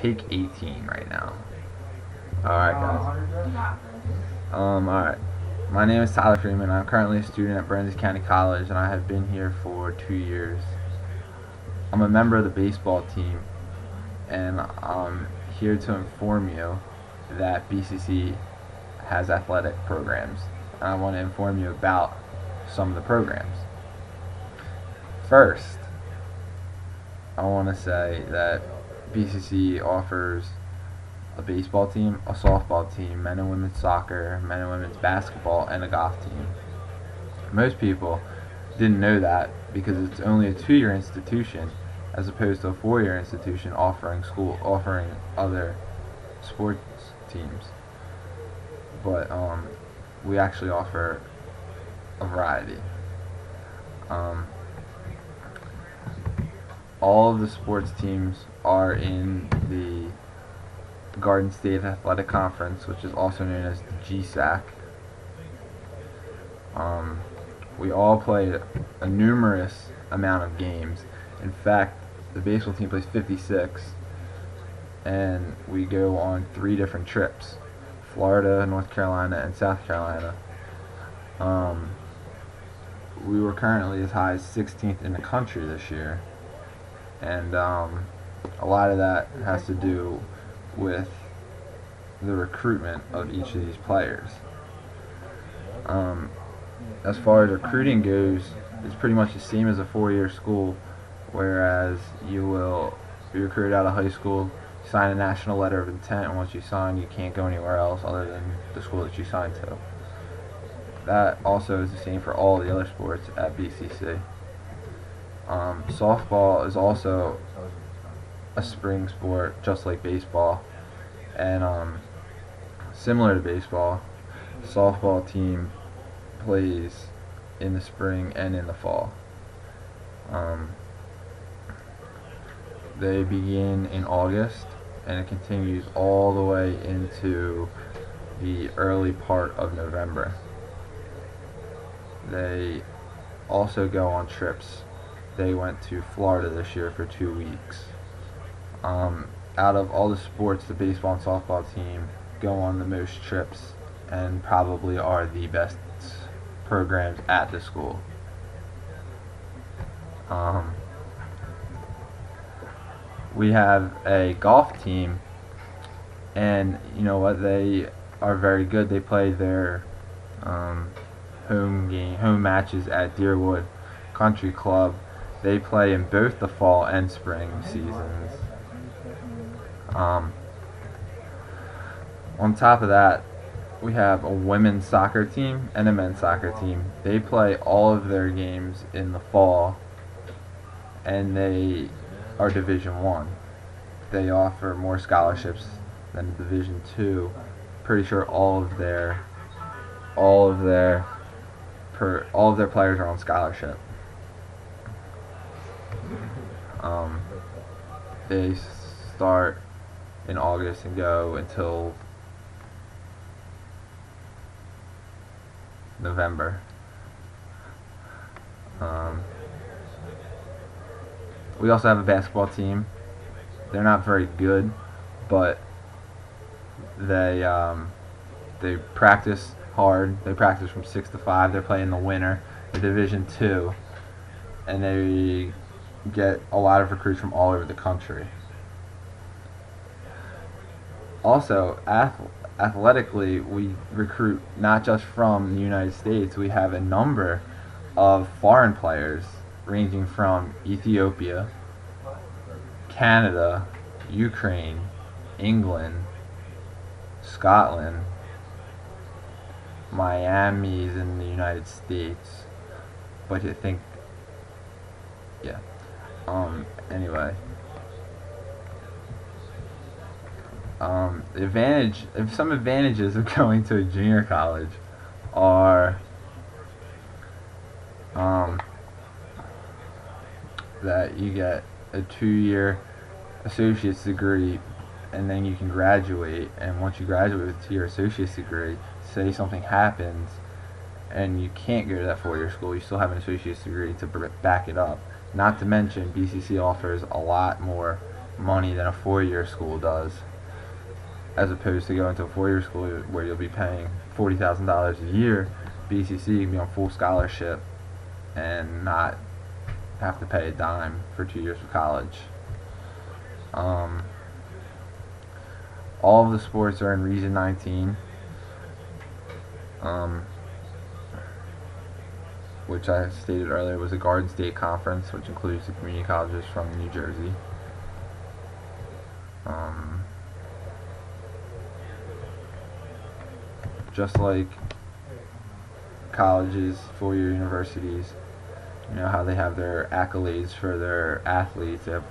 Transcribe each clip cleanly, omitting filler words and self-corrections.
take 18 right now. Alright, guys. Alright. My name is Tyler Freeman. I'm currently a student at Brazos County College, and I have been here for 2 years. I'm a member of the baseball team, and I'm here to inform you that BCC has athletic programs. And I want to inform you about some of the programs. First, I want to say that BCC offers a baseball team, a softball team, men and women's soccer, men and women's basketball, and a golf team. Most people didn't know that because it's only a 2-year institution as opposed to a 4-year institution offering other sports teams. But we actually offer a variety. All of the sports teams are in the Garden State Athletic Conference, which is also known as the GSAC. We all play a numerous amount of games. In fact, the baseball team plays 56, and we go on 3 different trips: Florida, North Carolina, and South Carolina. We were currently as high as 16th in the country this year, and a lot of that has to do with the recruitment of each of these players. As far as recruiting goes, it's pretty much the same as a 4-year school, whereas you will be recruited out of high school, sign a national letter of intent, and once you sign, you can't go anywhere else other than the school that you signed to. That also is the same for all the other sports at BCC. Softball is also a spring sport, just like baseball, and similar to baseball, the softball team plays in the spring and in the fall. They begin in August, and it continues all the way into the early part of November. They also go on trips. They went to Florida this year for 2 weeks. Out of all the sports, the baseball and softball team go on the most trips and probably are the best programs at the school. We have a golf team, and you know what? They are very good. They play their home matches at Deerwood Country Club. They play in both the fall and spring seasons. On top of that, we have a women's soccer team and a men's soccer team. They play all of their games in the fall, and they are Division 1. They offer more scholarships than Division 2. Pretty sure all of their players are on scholarship. They start in August and go until November. We also have a basketball team. They're not very good, but they practice hard. They practice from 6 to 5. They're playing the winter, the Division 2, and they get a lot of recruits from all over the country. Also, athletically, we recruit not just from the United States. We have a number of foreign players ranging from Ethiopia, Canada, Ukraine, England, Scotland, Miami's in the United States, but I think, yeah. Anyway, some advantages of going to a junior college are that you get a 2-year associate's degree, and then you can graduate. And once you graduate with your associate's degree, say something happens and you can't go to that 4-year school, you still have an associate's degree to back it up. Not to mention, BCC offers a lot more money than a four-year school does, as opposed to going to a four-year school where you'll be paying $40,000 a year. BCC can be on full scholarship and not have to pay a dime for 2 years of college. All of the sports are in Region 19, which I stated earlier was a Garden State Conference, which includes the community colleges from New Jersey. Just like colleges, four-year universities, you know how they have their accolades for their athletes. They have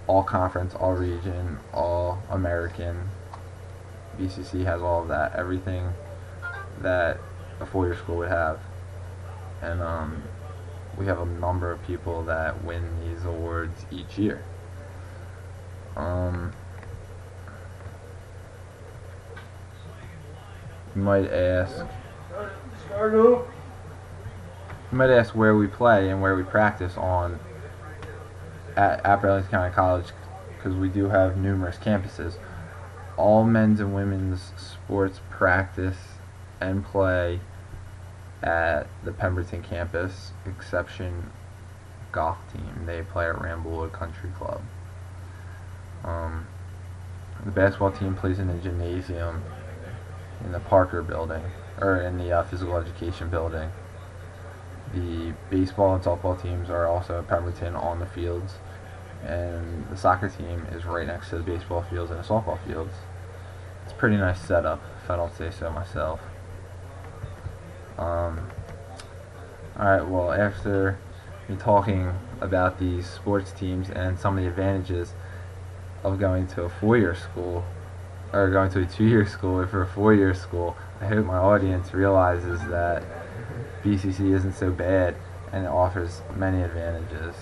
all conference, all region, all American. BCC has all of that, everything that a four-year school would have. And we have a number of people that win these awards each year. You might ask where we play and where we practice at Burlington County College, because we do have numerous campuses. All men's and women's sports practice and play at the Pemberton campus, exception golf team. They play at Ramblewood Country Club. The basketball team plays in the gymnasium in the Parker building, or in the physical education building. The baseball and softball teams are also at Pemberton on the fields, and the soccer team is right next to the baseball fields and the softball fields. It's a pretty nice setup, if I don't say so myself. Alright, well, after me talking about these sports teams and some of the advantages of going to a four-year school, or going to a two-year school for a four-year school, I hope my audience realizes that BCC isn't so bad and it offers many advantages.